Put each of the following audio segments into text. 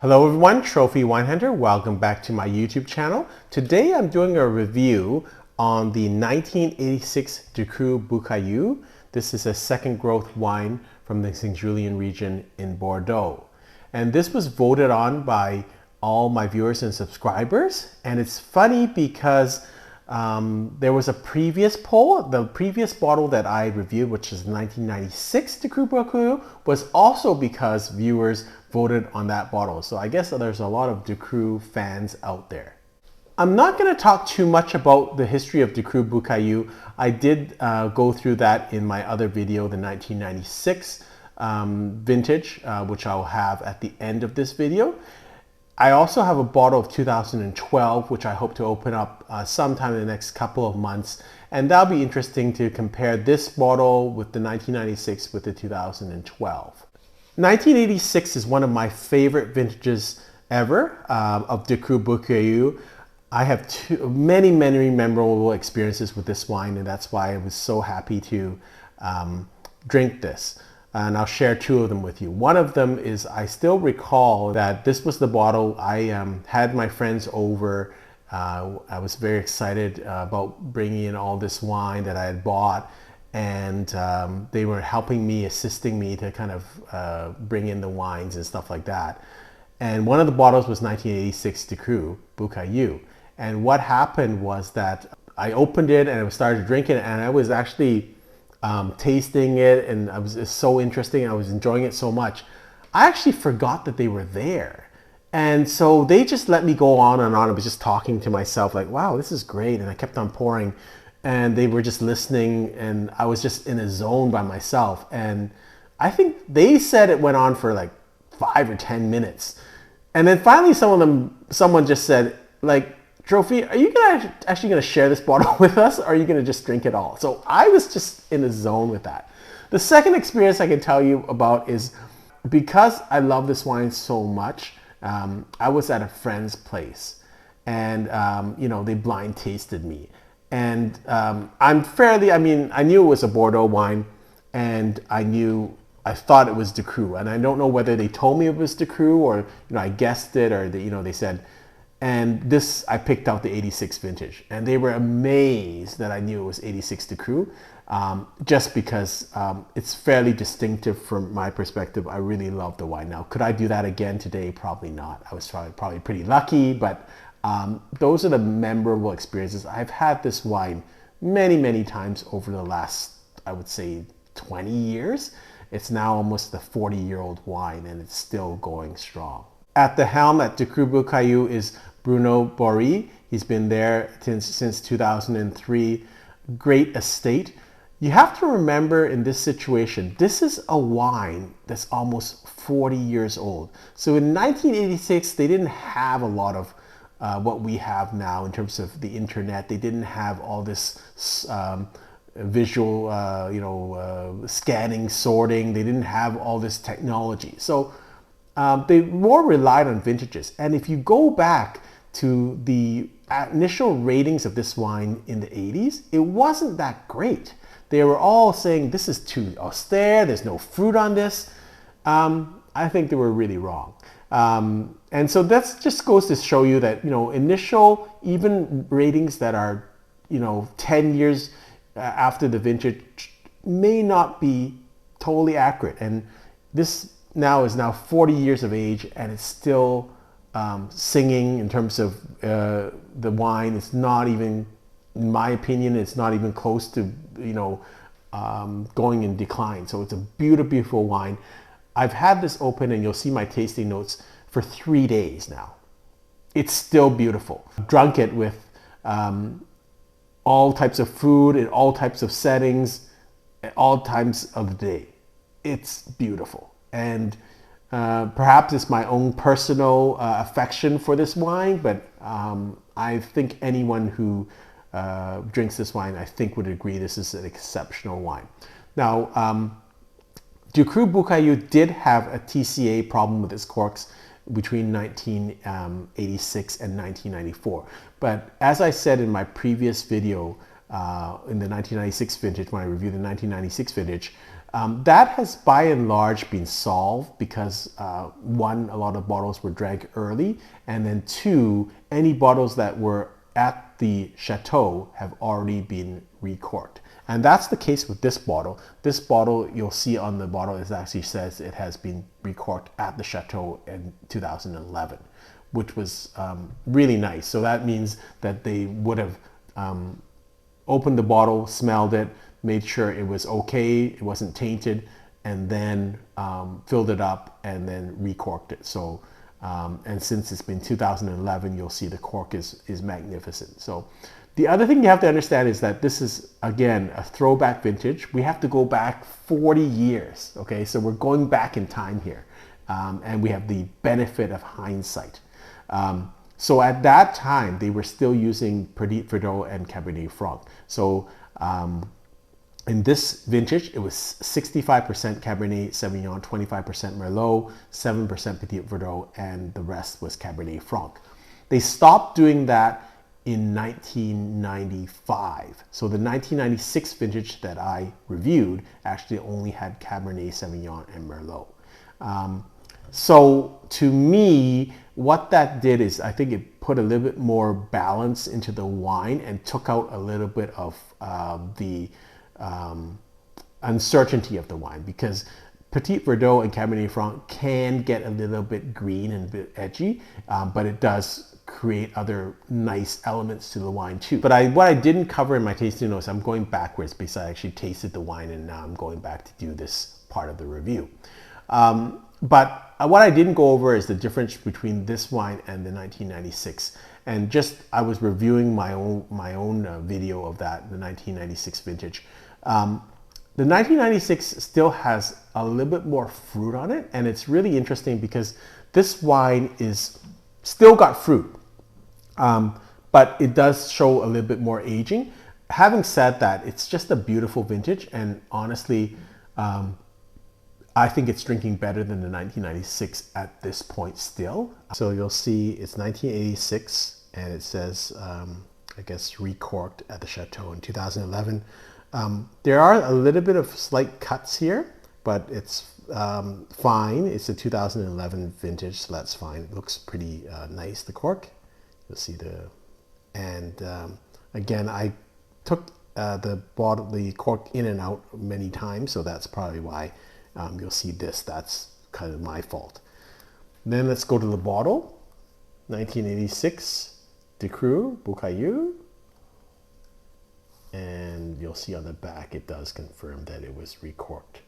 Hello everyone, Trophy Wine Hunter. Welcome back to my YouTube channel. Today I'm doing a review on the 1986 Ducru Beaucaillou. This is a second growth wine from the St. Julien region in Bordeaux. And this was voted on by all my viewers and subscribers. And it's funny because there was a previous poll. The previous bottle that I reviewed, which is 1996 Ducru Beaucaillou, was also because viewers voted on that bottle. So I guess there's a lot of Ducru fans out there. I'm not going to talk too much about the history of Ducru Beaucaillou. I did go through that in my other video, the 1996 vintage, which I'll have at the end of this video. I also have a bottle of 2012, which I hope to open up sometime in the next couple of months. And that'll be interesting to compare this bottle with the 1996 with the 2012. 1986 is one of my favorite vintages ever of Ducru Beaucaillou. I have many memorable experiences with this wine, and that's why I was so happy to drink this. And I'll share two of them with you. One of them is, I still recall that this was the bottle I had my friends over. I was very excited about bringing in all this wine that I had bought, and they were helping me, assisting me to kind of bring in the wines and stuff like that. And one of the bottles was 1986 Ducru Beaucaillou. And what happened was that I opened it and I started drinking it, and I was actually tasting it, and it's so interesting. I was enjoying it so much. I actually forgot that they were there. And so they just let me go on and on. I was just talking to myself like, wow, this is great. And I kept on pouring, and they were just listening, and I was just in a zone by myself. And I think they said it went on for like 5 or 10 minutes. And then finally someone just said, like, Trophy, are you actually going to share this bottle with us, or are you going to just drink it all? So I was just in a zone with that. The second experience I can tell you about is, because I love this wine so much, I was at a friend's place, and they blind tasted me. And I knew it was a Bordeaux wine, and I thought it was Ducru. And I don't know whether they told me it was Ducru, or I guessed it, or they said. And this, I picked out the 86 vintage, and they were amazed that I knew it was 86 Ducru, just because it's fairly distinctive from my perspective. I really love the wine. Now, could I do that again today? Probably not. I was probably pretty lucky, but those are the memorable experiences. I've had this wine many times over the last, I would say, 20 years. It's now almost a 40-year-old wine, and it's still going strong. At the helm at Ducru Beaucaillou is Bruno Borie. He's been there since 2003. Great estate. You have to remember, in this situation, this is a wine that's almost 40 years old. So in 1986, they didn't have a lot of what we have now in terms of the internet. They didn't have all this visual, scanning, sorting. They didn't have all this technology. So they more relied on vintages. And if you go back to the initial ratings of this wine in the 80s, it wasn't that great. They were all saying, this is too austere, there's no fruit on this. I think they were really wrong. And so that just goes to show you that, initial even ratings that are, 10 years after the vintage may not be totally accurate. And this now is 40 years of age, and it's still singing in terms of the wine. It's not even, in my opinion, it's not even close to going in decline. So it's a beautiful wine. I've had this open, and you'll see my tasting notes, for 3 days now. It's still beautiful. I've drunk it with all types of food in all types of settings at all times of the day. It's beautiful. And perhaps it's my own personal affection for this wine, but I think anyone who drinks this wine, I think, would agree this is an exceptional wine. Now, Ducru Beaucaillou did have a TCA problem with its corks between 1986 and 1994. But as I said in my previous video, in the 1996 vintage, when I reviewed the 1996 vintage, That has by and large been solved because one, a lot of bottles were drank early, and then two, any bottles that were at the Chateau have already been recorked. And that's the case with this bottle. This bottle, you'll see on the bottle, it actually says it has been recorked at the Chateau in 2011, which was really nice. So that means that they would have opened the bottle, smelled it, made sure it was okay, it wasn't tainted, and then filled it up and then recorked it. So, and since it's been 2011, you'll see the cork is magnificent. So the other thing you have to understand is that this is, again, a throwback vintage. We have to go back 40 years, okay? So we're going back in time here, and we have the benefit of hindsight. So at that time, they were still using Petit Verdot and Cabernet Franc. So in this vintage, it was 65% Cabernet Sauvignon, 25% Merlot, 7% Petit Verdot, and the rest was Cabernet Franc. They stopped doing that in 1995. So the 1996 vintage that I reviewed actually only had Cabernet Sauvignon and Merlot. So to me, what that did is I think it put a little bit more balance into the wine and took out a little bit of the uncertainty of the wine, because Petit Verdot and Cabernet Franc can get a little bit green and a bit edgy, but it does create other nice elements to the wine too. But what I didn't cover in my tasting notes, I'm going backwards because I actually tasted the wine and now I'm going back to do this part of the review. But what I didn't go over is the difference between this wine and the 1996. And just, I was reviewing my own video of that, the 1996 vintage. The 1996 still has a little bit more fruit on it, and it's really interesting because this wine is still got fruit, but it does show a little bit more aging. Having said that, it's just a beautiful vintage, and honestly, I think it's drinking better than the 1996 at this point still. So you'll see it's 1986, and it says, I guess, recorked at the Chateau in 2011. There are a little bit of slight cuts here, but it's fine. It's a 2011 vintage, so that's fine. It looks pretty nice, the cork. You'll see and again, I took the cork in and out many times, so that's probably why you'll see this. That's kind of my fault. Then let's go to the bottle. 1986 Ducru Beaucaillou. And you'll see on the back it does confirm that it was recorked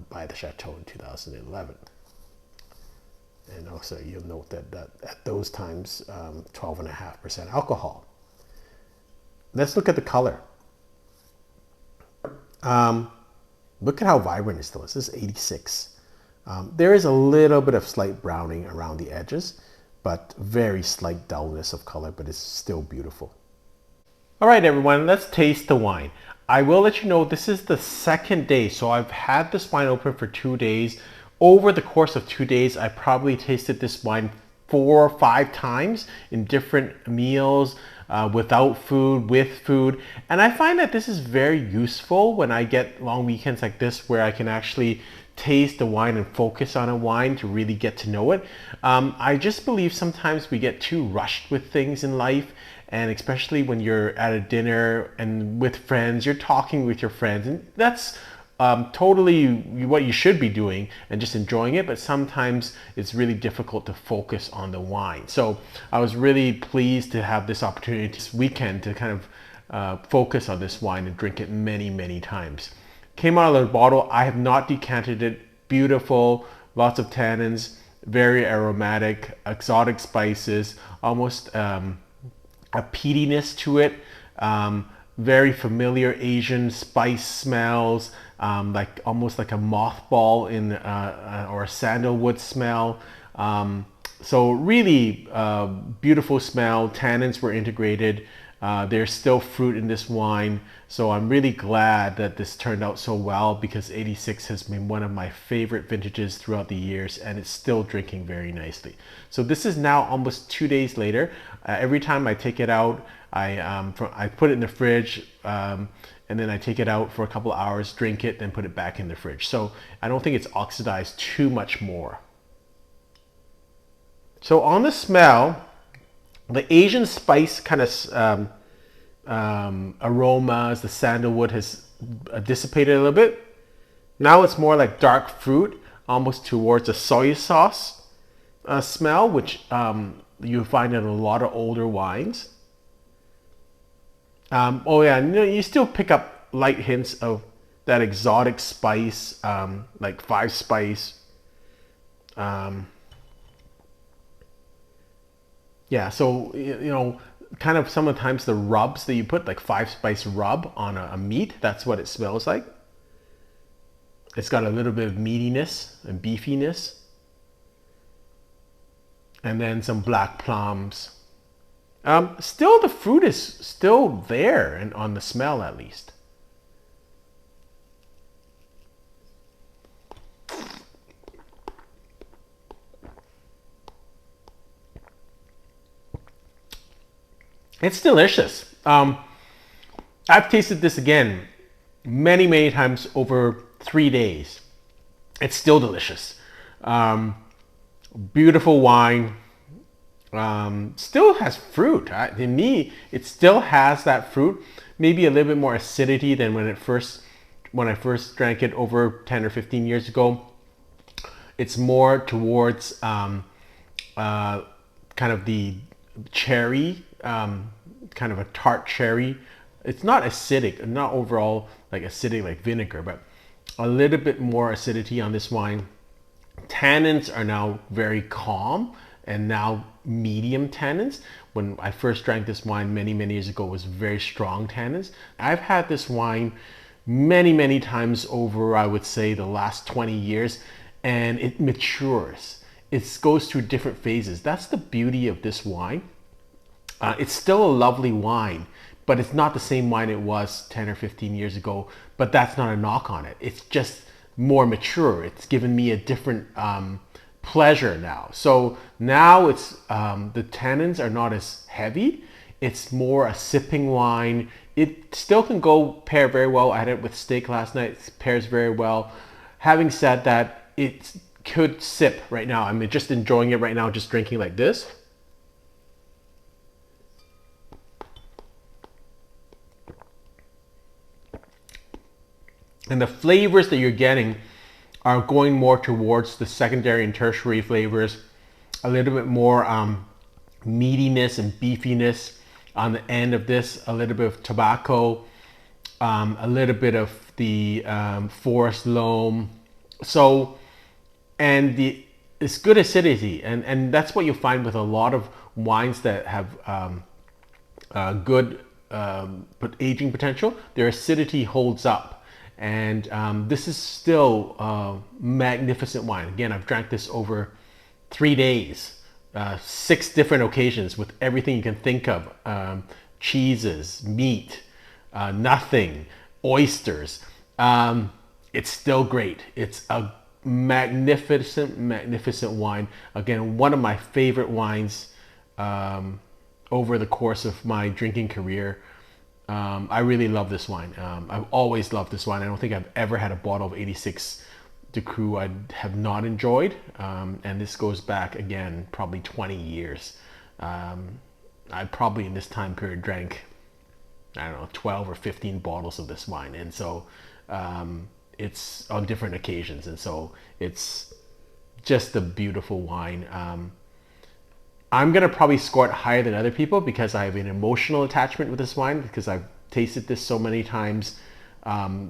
by the Chateau in 2011. And also you'll note that at those times 12.5% alcohol. Let's look at the color. Look at how vibrant it still is. This is 86. There is a little bit of slight browning around the edges, but very slight dullness of color, but it's still beautiful. All right, everyone, let's taste the wine. I will let you know this is the second day, so I've had this wine open for 2 days. Over the course of 2 days, I probably tasted this wine 4 or 5 times in different meals, without food, with food. And I find that this is very useful when I get long weekends like this where I can actually taste the wine and focus on a wine to really get to know it. I just believe sometimes we get too rushed with things in life, and especially when you're at a dinner and with friends, you're talking with your friends, and that's totally what you should be doing and just enjoying it, but sometimes it's really difficult to focus on the wine. So I was really pleased to have this opportunity this weekend to kind of focus on this wine and drink it many, many times. Came out of the bottle, I have not decanted it. Beautiful, lots of tannins, very aromatic, exotic spices, almost a peatiness to it, very familiar Asian spice smells, like almost like a mothball or a sandalwood smell. So really beautiful smell. Tannins were integrated. There's still fruit in this wine, so I'm really glad that this turned out so well, because 86 has been one of my favorite vintages throughout the years, and it's still drinking very nicely. So this is now almost 2 days later. Every time I take it out, I put it in the fridge. and then I take it out for a couple of hours, drink it, then put it back in the fridge. So I don't think it's oxidized too much more. So on the smell, the Asian spice kind of aromas, the sandalwood has dissipated a little bit. Now it's more like dark fruit, almost towards a soy sauce smell, which you find in a lot of older wines. Oh yeah, you still pick up light hints of that exotic spice, like 5 spice. Yeah, so kind of sometimes the rubs that you put, like 5 spice rub on a meat, that's what it smells like. It's got a little bit of meatiness and beefiness. And then some black plums. Still, the fruit is still there, and on the smell at least. It's delicious. I've tasted this again many times over 3 days. It's still delicious. Beautiful wine. Still has fruit. To me, it still has that fruit. Maybe a little bit more acidity than when I first drank it over 10 or 15 years ago. It's more towards kind of the cherry, kind of a tart cherry. It's not acidic, not overall like acidic like vinegar, but a little bit more acidity on this wine. Tannins are now very calm and now medium tannins. When I first drank this wine many years ago, it was very strong tannins. I've had this wine many times over, I would say, the last 20 years, and it matures. It goes through different phases. That's the beauty of this wine. It's still a lovely wine, but it's not the same wine it was 10 or 15 years ago, but that's not a knock on it. It's just more mature. It's given me a different pleasure now. So now it's the tannins are not as heavy. It's more a sipping wine. It still can pair very well. I had it with steak last night. It pairs very well. Having said that, it could sip right now. I'm just enjoying it right now, just drinking like this. And the flavors that you're getting are going more towards the secondary and tertiary flavors, a little bit more meatiness and beefiness on the end of this, a little bit of tobacco, a little bit of the forest loam. So, and it's good acidity, and that's what you find with a lot of wines that have good aging potential. Their acidity holds up. And this is still a magnificent wine. Again, I've drank this over 3 days, 6 different occasions with everything you can think of. Cheeses, meat, nothing, oysters. It's still great. It's a magnificent wine. Again, one of my favorite wines over the course of my drinking career. I really love this wine. I've always loved this wine. I don't think I've ever had a bottle of 86 Ducru I have not enjoyed. And this goes back again, probably 20 years. I probably in this time period drank, I don't know, 12 or 15 bottles of this wine. And so it's on different occasions. And so it's just a beautiful wine. I'm going to probably score it higher than other people because I have an emotional attachment with this wine, because I've tasted this so many times.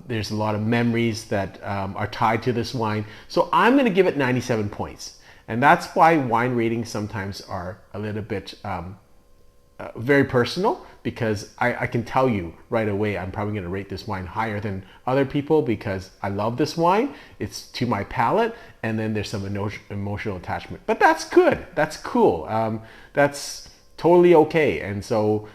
There's a lot of memories that are tied to this wine. So I'm going to give it 97 points. And that's why wine ratings sometimes are a little bit very personal, because I can tell you right away I'm probably going to rate this wine higher than other people because I love this wine. It's to my palate, and then there's some emotional attachment. But that's good. That's cool. That's totally okay. And so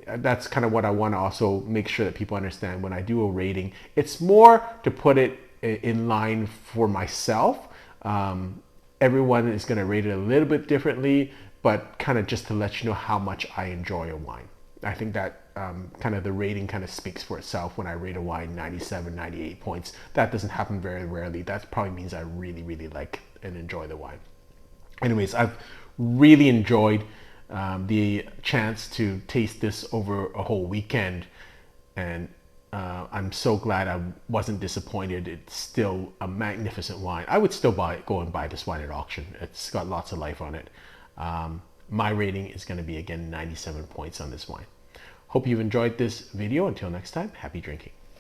that's kind of what I want to also make sure that people understand when I do a rating. It's more to put it in line for myself. Everyone is going to rate it a little bit differently, but kind of just to let you know how much I enjoy a wine. I think that kind of the rating kind of speaks for itself. When I rate a wine 97, 98 points, that doesn't happen very rarely. That probably means I really, really like and enjoy the wine. Anyways, I've really enjoyed the chance to taste this over a whole weekend, and I'm so glad I wasn't disappointed. It's still a magnificent wine. I would still go and buy this wine at auction. It's got lots of life on it. My rating is going to be, again, 97 points on this wine. Hope you've enjoyed this video. Until next time, happy drinking.